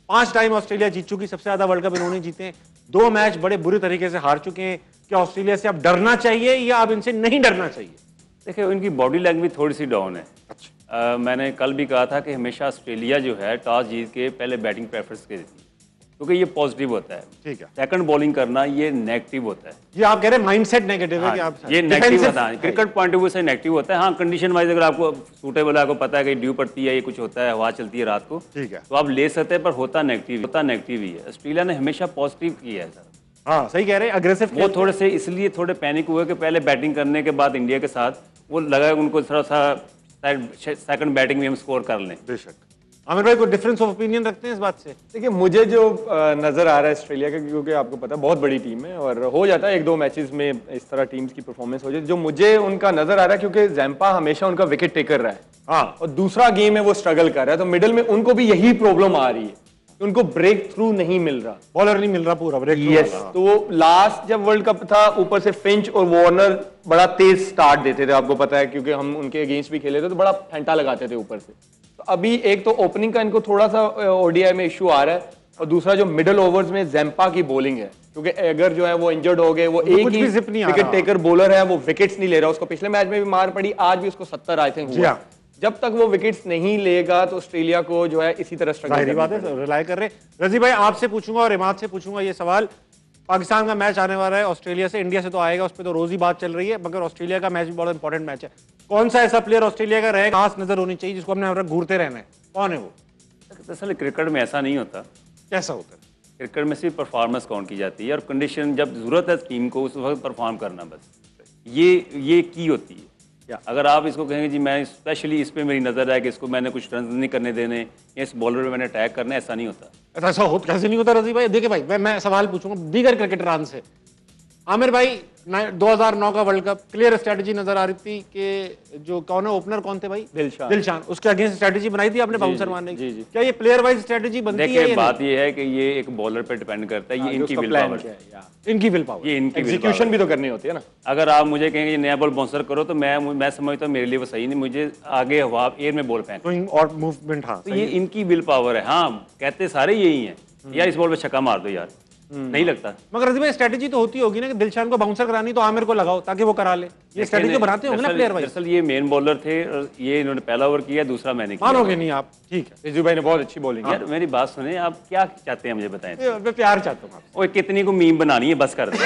5 time Australia जीत चुकी, सबसे ज्यादा वर्ल्ड कप इन्होंने जीते हैं। 2 मैच बड़े बुरे तरीके से हार चुके हैं। क्या ऑस्ट्रेलिया से अब डरना चाहिए या अब इनसे नहीं डरना चाहिए? देखिए, उनकी बॉडी लैंग्वेज थोड़ी सी डाउन है। अच्छा। मैंने कल भी कहा था कि हमेशा ऑस्ट्रेलिया जो है टॉस जीत के पहले बैटिंग प्रेफरेंस के देती है, क्योंकि ये पॉजिटिव होता है। ठीक है। सेकंड बॉलिंग करना ये नेगेटिव होता है। ये आप कह रहे हैं माइंडसेट नेगेटिव है कि आप ये नेगेटिव होता है, क्रिकेट पॉइंट ऑफ व्यू से नेगेटिव होता है। हाँ, कंडीशन वाइज अगर आपको सूटेबल है, आपको पता है कि ड्यू पड़ती है, ये कुछ होता है, हवा चलती है रात को, ठीक है, तो आप ले सकते हैं, पर होता नेगेटिव ही है। ऑस्ट्रेलिया ने हमेशा पॉजिटिव किया है सर। हाँ सही कह रहे हैं, अग्रेसिव। वो थोड़े से इसलिए थोड़े पैनिक हुए कि पहले बैटिंग करने के बाद इंडिया के साथ वो लगा उनको थोड़ा सा सेकंड बैटिंग में हम स्कोर कर लें। बेशक। आमिर भाई कोई डिफरेंस ऑफ ओपिनियन रखते हैं इस बात से? देखिए, मुझे जो नज़र आ रहा है ऑस्ट्रेलिया का, क्योंकि आपको पता है बहुत बड़ी टीम है और हो जाता है 1-2 मैचेस में इस तरह टीम्स की परफॉर्मेंस हो जाती है। जो मुझे उनका नज़र आ रहा है, क्योंकि जैम्पा हमेशा उनका विकेट टेकर रहा है, हाँ, और दूसरा गेम है वो स्ट्रगल कर रहा है, तो मिडिल में उनको भी यही प्रॉब्लम आ रही है, उनको ब्रेक थ्रू नहीं मिल रहा, बॉलर नहीं मिल रहा पूरा ब्रेक। यस, तो वो लास्ट जब वर्ल्ड कप था, ऊपर से फिंच और वार्नर बड़ा तेज स्टार्ट देते थे, आपको पता है, क्योंकि हम उनके अगेंस्ट भी खेले थे, तो बड़ा फैंटा लगाते थे ऊपर से। तो अभी एक तो ओपनिंग का इनको थोड़ा सा ओडीआई में इशू आ रहा है, और दूसरा जो मिडिल ओवर्स में जैम्पा की बॉलिंग है, क्योंकि अगर जो है वो इंजर्ड हो गए, वो एक ही विकेट टेकर बॉलर है, वो विकेट्स नहीं ले रहा। उसको पिछले मैच में भी मार पड़ी, आज भी उसको 70 आई थिंक हुआ। जब तक वो विकेट्स नहीं लेगा तो ऑस्ट्रेलिया को जो है इसी तरह स्ट्रगल रिलाय कर रहे। रजी भाई आपसे पूछूंगा और इमाद से पूछूंगा ये सवाल। पाकिस्तान का मैच आने वाला है ऑस्ट्रेलिया से, इंडिया से तो आएगा, उस पर तो रोज ही बात चल रही है, मगर ऑस्ट्रेलिया का मैच भी बहुत इंपॉर्टेंट मैच है। कौन सा ऐसा प्लेयर ऑस्ट्रेलिया का रहेगा, खास नजर होनी चाहिए, जिसको हमने घूरते रहना है? कौन है वो? दरअसल क्रिकेट में ऐसा नहीं होता। कैसा होता है? क्रिकेट में सिर्फ परफॉर्मेंस काउंट की जाती है, और कंडीशन जब जरूरत है टीम को उस वक्त परफॉर्म करना, बस ये की होती है। या अगर आप इसको कहेंगे जी मैं स्पेशली इस पे मेरी नजर है कि इसको मैंने कुछ रन नहीं करने देने या इस बॉलर पे मैंने अटैक करना है, ऐसा नहीं होता। ऐसा हो कैसे नहीं होता रजी भाई? देखिए भाई, मैं सवाल पूछूंगा दीगर क्रिकेटरान से। आमिर भाई 2009 का वर्ल्ड कप, क्लियर स्ट्रेटजी नजर आ रही थी कि जो कौन है ओपनर कौन थे भाई? दिलशान, उसके अगेंस्ट स्ट्रेटजी बनाई थी आपने बाउंसर मारने की। क्या ये प्लेयर वाइज स्ट्रेटजी बनती है? देखिए, बात ये है कि ये एक बॉलर पे डिपेंड करता है, ये इनकी विल पावर है, इनकी विल पावर, ये इनकी एग्जीक्यूशन भी तो करनी होती है ना। अगर आप मुझे कहेंगे नया बॉल बाउंसर करो, तो मैं समझता हूँ मेरे लिए वो सही नहीं, मुझे आगे हवा एयर में बॉल फेंक और मूवमेंट। हाँ, तो ये इनकी विल पावर है। हाँ, कहते सारे यही है, यार इस बॉल पे छक्का मार दो यार, नहीं लगता। मगर रजी भाई स्ट्रेटजी तो होती होगी ना कि दिलशान को बाउंसर करानी तो आमिर को लगाओ ताकि वो करा ले, ये स्ट्रेटजी तो बनाते होंगे ना प्लेयर वाइज। दरअसल ये मेन बॉलर थे और ये इन्होंने पहला ओवर किया, दूसरा मैंने किया। मानोगे नहीं आप? ठीक है, रिजू भाई ने बहुत अच्छी बॉलिंग। यार मेरी बात सुने, आप क्या चाहते हैं मुझे बताएं? मैं प्यार चाहता हूँ। ओए, कितनी को मीम बनानी है, बस कर दो।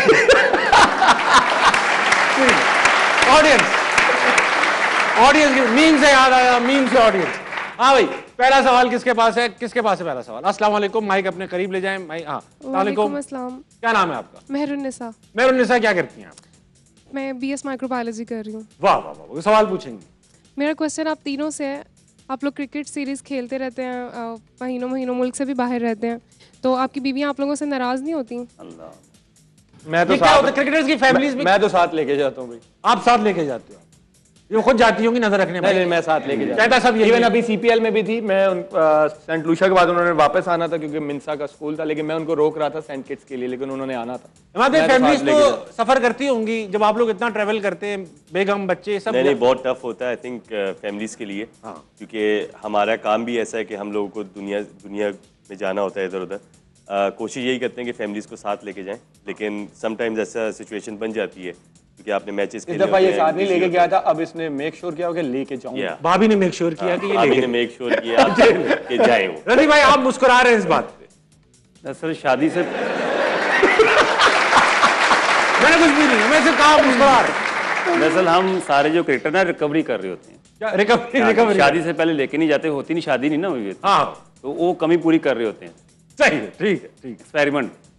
ऑडियंस मीम से याद आया, मीम से ऑडियंस। हाँ भाई, पहला सवाल किसके पास है? किसके पास है पहला सवाल? अस्सलाम वालेकुम, माइक अपने करीब ले जाएं। माइक, हाँ, वालेकुम अस्सलाम। क्या नाम है आपका? मेहरुन्निसा। मेहरुन्निसा, क्या करती हैं आप? मैं बीएस माइक्रोबायोलॉजी कर रही हूँ। वाह वाह वाह, सवाल पूछेंगे। मेरा क्वेश्चन आप तीनों से है। आप लोग क्रिकेट सीरीज खेलते रहते हैं, महीनों मुल्क से भी बाहर रहते हैं, तो आपकी बीवियाँ आप लोगों से नाराज नहीं होती? अल्लाह, मैं तो क्रिकेटर्स की फैमिलीज में मैं तो साथ लेके जाता हूँ भाई। आप साथ लेके जाते हो? ये खुद जाती होंगी नजर रखने? नहीं, मैं साथ लेके जाता हूं। सब ये इवन अभी सीपीएल में भी थी, मैं सेंट लूसिया के बाद उन्होंने वापस आना था क्योंकि मिन्सा का स्कूल था, लेकिन मैं उनको रोक रहा था सेंट किट्स के लिए, लेकिन उन्होंने आना था। हमारी फैमिलीज तो सफर करती होंगी जब आप लोग इतना ट्रैवल करते हैं, बेगम बच्चे सब? नहीं, बहुत टफ होता है आई थिंक फैमिलीज के लिए, क्योंकि हमारा काम भी ऐसा है कि हम लोगों को दुनिया में जाना होता है इधर उधर। कोशिश यही करते हैं कि फैमिलीज को साथ लेके जाएं, लेकिन समटाइम्स ऐसा सिचुएशन बन जाती है क्योंकि आपने मैचेस खेले, इस दफा ये साथ नहीं लेके गया था, अब इसने मेक श्योर किया कि लेके जाऊंगा। भाभी ने मेक श्योर किया कि ये भाभी ने मेक श्योर किया कि जाए वो। रवि भाई आप मुस्कुरा रहे हैं इस बात पे? दरअसल शादी से मैंने कुछ भी नहीं, मैं सिर्फ कहा मुस्कुरा रहे। दरअसल हम सारे जो क्रिकेटर ना रिकवरी कर रहे होते हैं। क्या रिकवरी? शादी से पहले लेके नहीं जाते, होती नहीं, शादी नहीं ना हुई, तो वो कमी पूरी कर रहे होते हैं। सही है, ठीक है।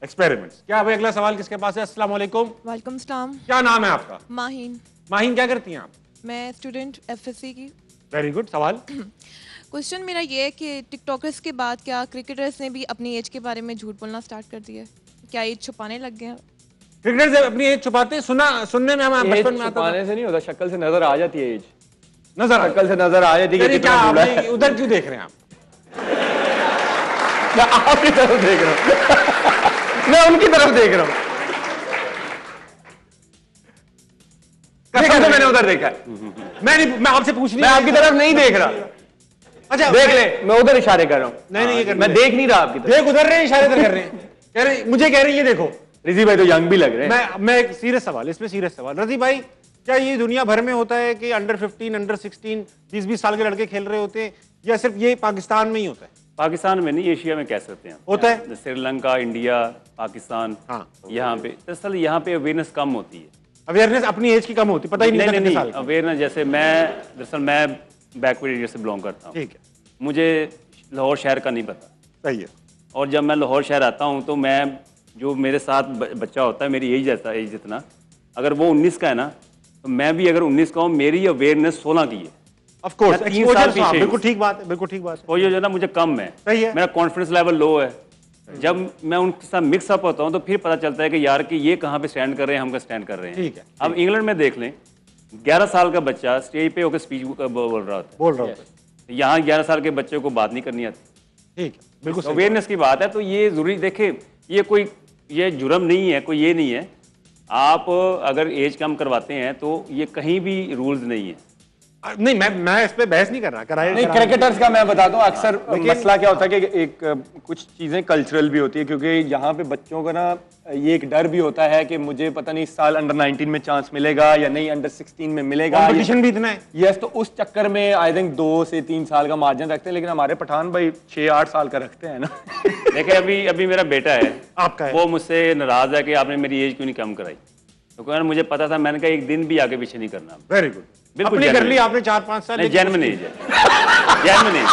एक्सपेरिमेंट्स। क्या भाई अगला सवाल किसके पास है? अस्सलाम वालेकुम। वालेकुम सलाम। क्या नाम है आपका? माहीन। माहीन, क्या करती हैं आप? मैं स्टूडेंट एफएससी की। Very good. सवाल? क्वेश्चन मेरा ये है कि टिकटॉकर्स के बाद क्या क्रिकेटर्स ने भी अपनी एज के बारे में झूठ बोलना स्टार्ट कर दिया है? क्या एज छुपाने लग गए हैं? क्रिकेटर्स अपनी एज छुपाते हैं? सुनने में हमें बचपन में आता था। छुपाने से नहीं होता, शक्ल से नजर आ जाती है एज। शक्ल से नजर आ जाती है। क्या उधर क्यों देख रहे हैं आप? आपकी तरफ देख रहा हूँ। मैं उनकी तरफ देख रहा हूँ। मैंने उधर देखा है। मैं आपसे पूछ रही, मैं आपकी तरफ नहीं देख रहा। अच्छा देख ले, मैं उधर इशारे कर रहा हूँ। नहीं ये कर मैं देख नहीं रहा आपकी तरफ। देख उधर रहे इशारे इधर कर रहे हैं, कह रहे मुझे कह रहे हैं ये देखो। रिजी भाई तो यंग भी लग रहे हैं। मैं एक सीरियस सवाल, इसमें सीरियस सवाल, रजी भाई क्या ये दुनिया भर में होता है कि अंडर 15, अंडर 16, 20-20 साल के लड़के खेल रहे होते हैं, या सिर्फ ये पाकिस्तान में ही होता है? पाकिस्तान में नहीं, एशिया में कह सकते हैं होता है। श्रीलंका, इंडिया, पाकिस्तान, हाँ। यहाँ पे दरअसल यहाँ पे अवेयरनेस कम होती है। अवेयरनेस अपनी एज की कम होती, पता ही नहीं कितने साल की। अवेयरनेस जैसे मैं बैकवर्ड एरिया से बिलोंग करता हूँ, ठीक है, मुझे लाहौर शहर का नहीं पता। सही है। और जब मैं लाहौर शहर आता हूँ तो मैं जो मेरे साथ बच्चा होता है मेरी एज जितना, अगर वो 19 का है ना तो मैं भी अगर 19 का हूँ, मेरी अवेयरनेस 16 की है। ऑफ कोर्स, मैं 3 साल पीछे बिल्कुल ठीक बात है, बिल्कुल ठीक बात है। वो जो है ना मुझे कम है, सही है। मेरा कॉन्फिडेंस लेवल लो है। जब मैं उनके साथ मिक्स अप होता हूँ तो फिर पता चलता है कि यार कि ये कहाँ पे स्टैंड कर रहे हैं, हम कहाँ स्टैंड कर रहे हैं। ठीक है। अब इंग्लैंड में देख लें, 11 साल का बच्चा स्टेज पे होकर स्पीच बोल रहा होता है। यहाँ 11 साल के बच्चे को बात नहीं करनी आती। ठीक है, बिल्कुल अवेयरनेस की बात है। तो ये जरूरी देखे, ये जुर्म नहीं है, कोई ये नहीं है। आप अगर एज कम करवाते हैं तो ये कहीं भी रूल्स नहीं है। नहीं, मैं इस पे बहस नहीं कर रहा, नहीं, क्रिकेटर्स का मैं बता दूं, अक्सर मसला क्या होता है कि एक कुछ चीजें कल्चरल भी होती है, क्योंकि यहाँ पे बच्चों का ना ये एक डर भी होता है कि मुझे पता नहीं इस साल अंडर 19 में चांस मिलेगा या नहीं, अंडर 16 में मिलेगा, कंपटीशन भी इतना है। यस, तो उस चक्कर में आई थिंक 2 से 3 साल का मार्जिन रखते हैं, लेकिन हमारे पठान भाई 6-8 साल का रखते हैं ना। देखिए अभी मेरा बेटा है, आपका है, वो मुझसे नाराज है कि आपने मेरी एज क्यों नहीं कम कराई। तो कहना मुझे पता था, मैंने कहा एक दिन भी आगे पीछे नहीं करना। वेरी गुड, बिल्कुल अपनी कर ली आपने 4-5 साल, जेन्युइन एज है, जेन्युइन एज।